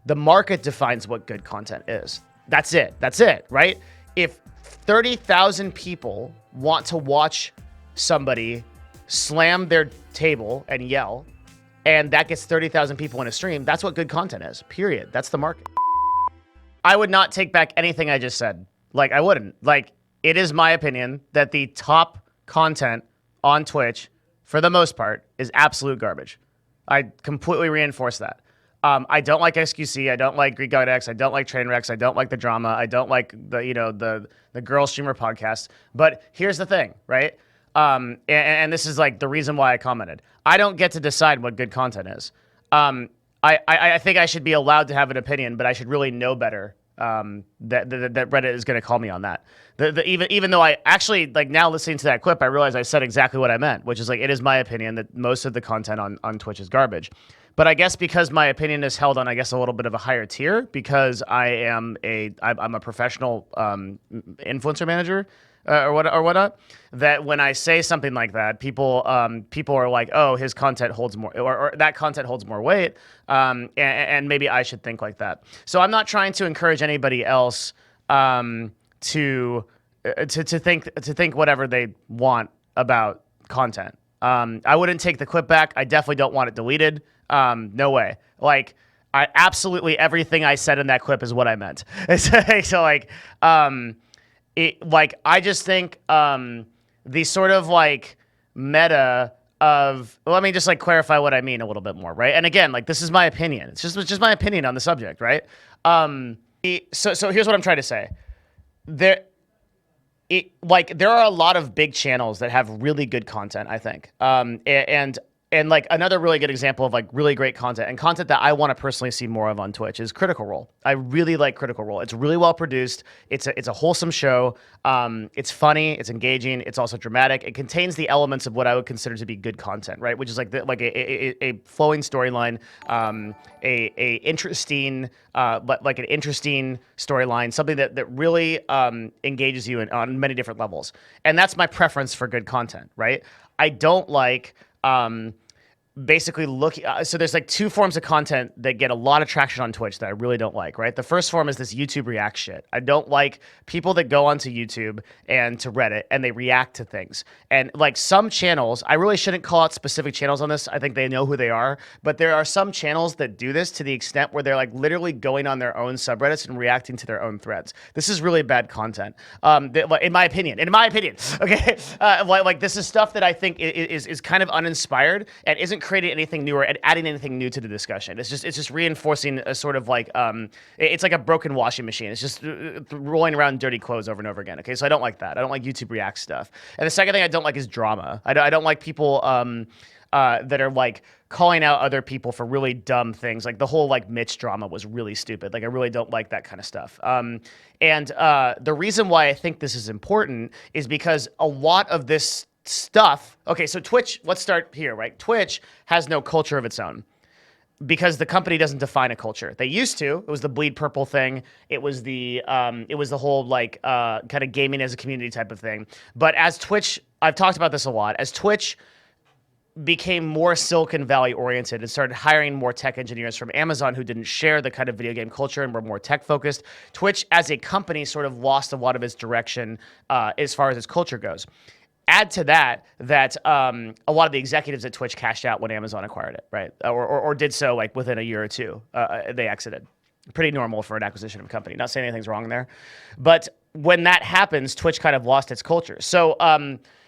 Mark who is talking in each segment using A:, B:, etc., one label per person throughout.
A: The market defines what good content is. That's it, right? If 30,000 people want to watch somebody slam their table and yell, and that gets 30,000 people in a stream, that's what good content is, period. That's the market. I would not take back anything I just said. Like, I wouldn't. Like, it is my opinion that the top content on Twitch, for the most part, is absolute garbage. I completely reinforce that. I don't like XQC. I don't like Greek God X. I don't like Trainwrecks. I don't like the drama. I don't like the girl streamer podcast. But here's the thing, right? And this is like the reason why I commented. I don't get to decide what good content is. I think I should be allowed to have an opinion, but I should really know better. That Reddit is going to call me on that. Even though I actually, like, now listening to that clip, I realize I said exactly what I meant, which is like, it is my opinion that most of the content on Twitch is garbage. But I guess because my opinion is held on, I guess, a little bit of a higher tier, because I'm a professional influencer manager or whatnot, that when I say something like that, people are like, oh, his content holds more, or that content holds more weight, and maybe I should think like that. So I'm not trying to encourage anybody else to think whatever they want about content. I wouldn't take the clip back. I definitely don't want it deleted. No way. Like, absolutely everything I said in that clip is what I meant. So like, I just think the sort of like meta of, let me just like clarify what I mean a little bit more, right? And again, like, this is my opinion. It's just my opinion on the subject, right? So here's what I'm trying to say. There are a lot of big channels that have really good content, I think. And like, another really good example of like really great content and content that I want to personally see more of on Twitch is Critical Role. I really like Critical Role. It's really well produced. It's a wholesome show. It's funny. It's engaging. It's also dramatic. It contains the elements of what I would consider to be good content, right? Which is like a flowing storyline, a interesting storyline, something that really engages you on many different levels. And that's my preference for good content, right? I don't like basically so there's like two forms of content that get a lot of traction on Twitch that I really don't like, right? The first form is this YouTube react shit. I don't like people that go onto YouTube and to Reddit and they react to things. And like, some channels, I really shouldn't call out specific channels on this. I think they know who they are, but there are some channels that do this to the extent where they're like literally going on their own subreddits and reacting to their own threads. This is really bad content. In my opinion, okay? Like, this is stuff that I think is kind of uninspired and isn't creating anything new or adding anything new to the discussion. It's just reinforcing a sort of like, it's like a broken washing machine. It's just rolling around dirty clothes over and over again. Okay, so I don't like that. I don't like YouTube React stuff. And the second thing I don't like is drama. I don't like people that are like calling out other people for really dumb things. Like, the whole like Mitch drama was really stupid. Like, I really don't like that kind of stuff. And the reason why I think this is important is because a lot of this stuff. Okay, so Twitch, let's start here, right? Twitch has no culture of its own because the company doesn't define a culture. They used to. It was the bleed purple thing. It was the whole like kind of gaming as a community type of thing. But as Twitch, I've talked about this a lot, as Twitch became more Silicon Valley oriented and started hiring more tech engineers from Amazon who didn't share the kind of video game culture and were more tech focused, Twitch as a company sort of lost a lot of its direction as far as its culture goes. Add to that a lot of the executives at Twitch cashed out when Amazon acquired it, right? Or did so like within a year or two. They exited. Pretty normal for an acquisition of a company. Not saying anything's wrong there. But when that happens, Twitch kind of lost its culture. So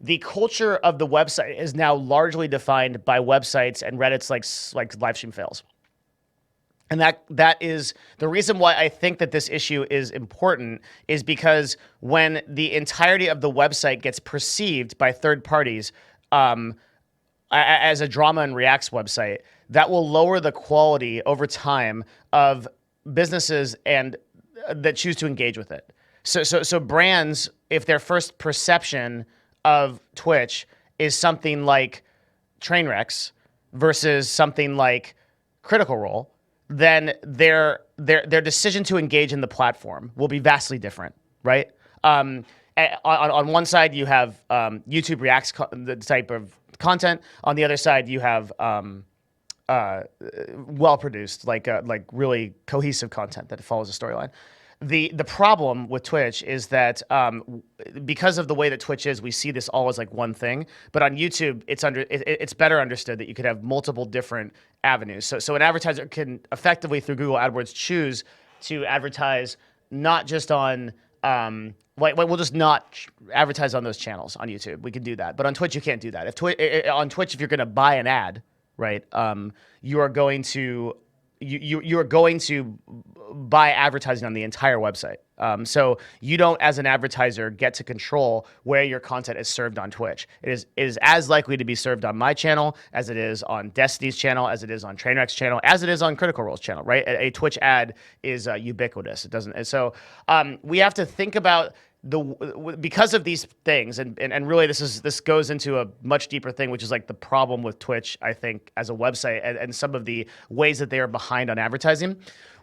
A: the culture of the website is now largely defined by websites and Reddit's like live stream fails. And that is the reason why I think that this issue is important, is because when the entirety of the website gets perceived by third parties as a drama and reacts website, that will lower the quality over time of businesses and that choose to engage with it. So brands, if their first perception of Twitch is something like Trainwrecks versus something like Critical Role, then their decision to engage in the platform will be vastly different, right? On one side, you have YouTube Reacts the type of content. On the other side, you have well produced, like really cohesive content that follows a storyline. The problem with Twitch is that because of the way that Twitch is, we see this all as like one thing. But on YouTube, it's better understood that you could have multiple different avenues. So an advertiser can effectively through Google AdWords choose to advertise not just on like we'll just not advertise on those channels on YouTube. We can do that, but on Twitch you can't do that. On Twitch, if you're going to buy an ad, right, you are going to you are going to buy advertising on the entire website. So you don't, as an advertiser, get to control where your content is served on Twitch. It is as likely to be served on my channel as it is on Destiny's channel, as it is on Trainwreck's channel, as it is on Critical Role's channel, right? A Twitch ad is ubiquitous. It doesn't. And so we have to think about because of these things, and really this goes into a much deeper thing, which is like the problem with Twitch, I think, as a website and some of the ways that they are behind on advertising.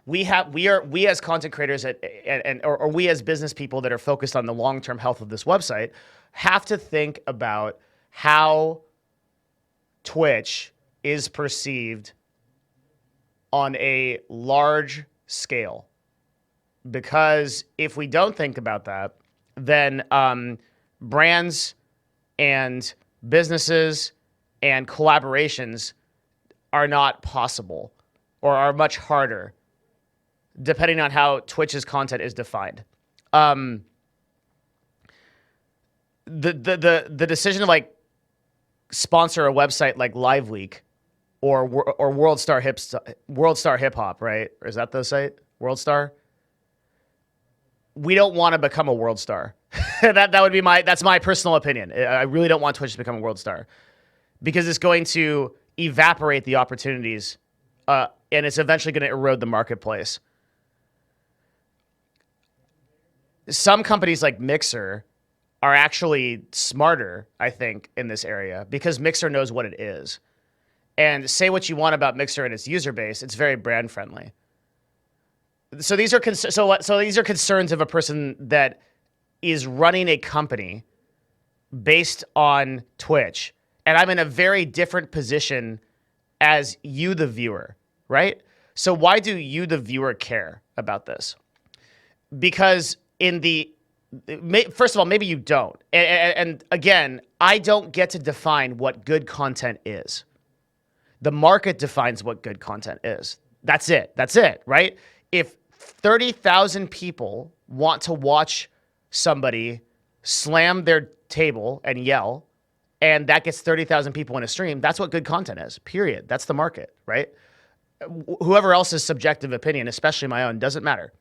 A: We as content creators or we as business people that are focused on the long-term health of this website have to think about how Twitch is perceived on a large scale. Because if we don't think about that, then brands and businesses and collaborations are not possible or are much harder depending on how Twitch's content is defined. The decision to like sponsor a website like Live Leak or World Star Hip Hop, right? Or is that the site? World Star? We don't want to become a world star. That would be that's my personal opinion. I really don't want Twitch to become a world star because it's going to evaporate the opportunities and it's eventually going to erode the marketplace. Some companies like Mixer are actually smarter, I think, in this area because Mixer knows what it is. And say what you want about Mixer and its user base, it's very brand friendly. So these are these are concerns of a person that is running a company based on Twitch, and I'm in a very different position as you, the viewer, right? So why do you, the viewer, care about this? Because first of all, maybe you don't, and again, I don't get to define what good content is. The market defines what good content is. That's it, right? If 30,000 people want to watch somebody slam their table and yell, and that gets 30,000 people in a stream, that's what good content is, period. That's the market, right? Whoever else's subjective opinion, especially my own, doesn't matter.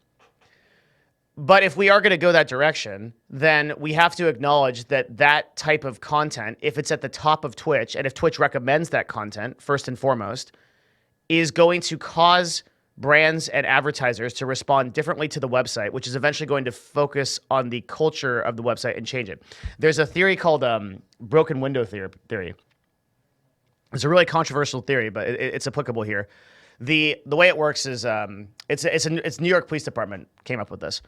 A: But if we are going to go that direction, then we have to acknowledge that type of content, if it's at the top of Twitch, and if Twitch recommends that content, first and foremost, is going to cause brands and advertisers to respond differently to the website, which is eventually going to focus on the culture of the website and change it. There's a theory called broken window theory. It's a really controversial theory, but it's applicable here. The way it works is it's New York Police Department came up with this.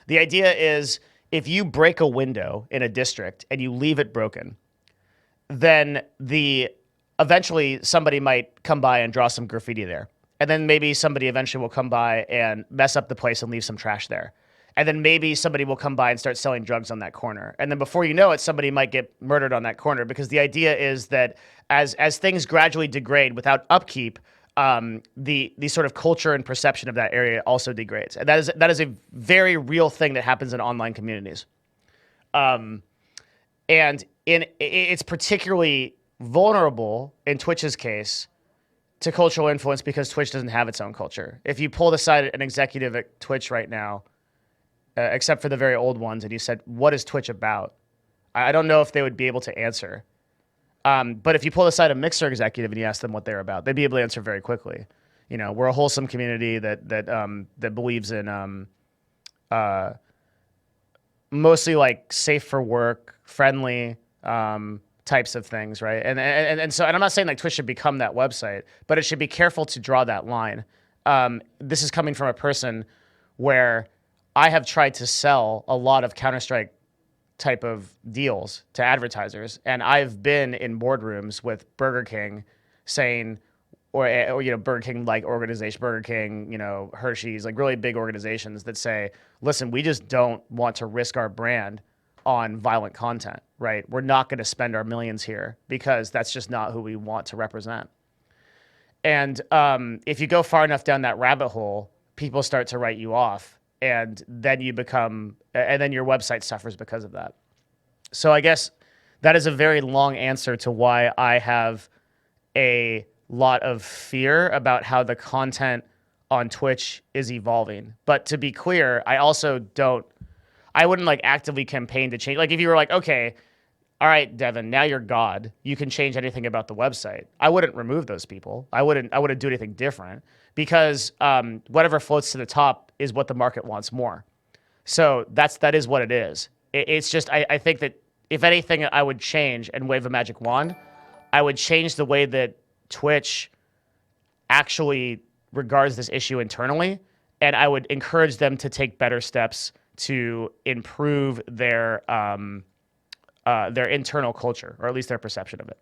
A: The idea is if you break a window in a district and you leave it broken, then eventually somebody might come by and draw some graffiti there. And then maybe somebody eventually will come by and mess up the place and leave some trash there. And then maybe somebody will come by and start selling drugs on that corner. And then before you know it, somebody might get murdered on that corner because the idea is that as things gradually degrade without upkeep, the sort of culture and perception of that area also degrades. And that is a very real thing that happens in online communities. And it's particularly vulnerable in Twitch's case to cultural influence because Twitch doesn't have its own culture. If you pulled aside an executive at Twitch right now, except for the very old ones, and you said, what is Twitch about? I don't know if they would be able to answer. But if you pull aside a Mixer executive and you ask them what they're about, they'd be able to answer very quickly. You know, we're a wholesome community that believes in mostly like safe for work, friendly, types of things, right? And so I'm not saying like Twitch should become that website, but it should be careful to draw that line. This is coming from a person where I have tried to sell a lot of Counter-Strike type of deals to advertisers, and I've been in boardrooms with Burger King saying, or Burger King like organization, Burger King, Hershey's, like really big organizations that say, listen, we just don't want to risk our brand on violent content, right? We're not going to spend our millions here because that's just not who we want to represent. And if you go far enough down that rabbit hole, people start to write you off, and then and then your website suffers because of that. So I guess that is a very long answer to why I have a lot of fear about how the content on Twitch is evolving. But to be clear, I wouldn't like actively campaign to change. Like if you were like, okay, all right, Devin, now you're God. You can change anything about the website. I wouldn't remove those people. I wouldn't do anything different because whatever floats to the top is what the market wants more. So that is what it is. It's just, I think that if anything I would change and wave a magic wand, I would change the way that Twitch actually regards this issue internally, and I would encourage them to take better steps to improve their internal culture, or at least their perception of it.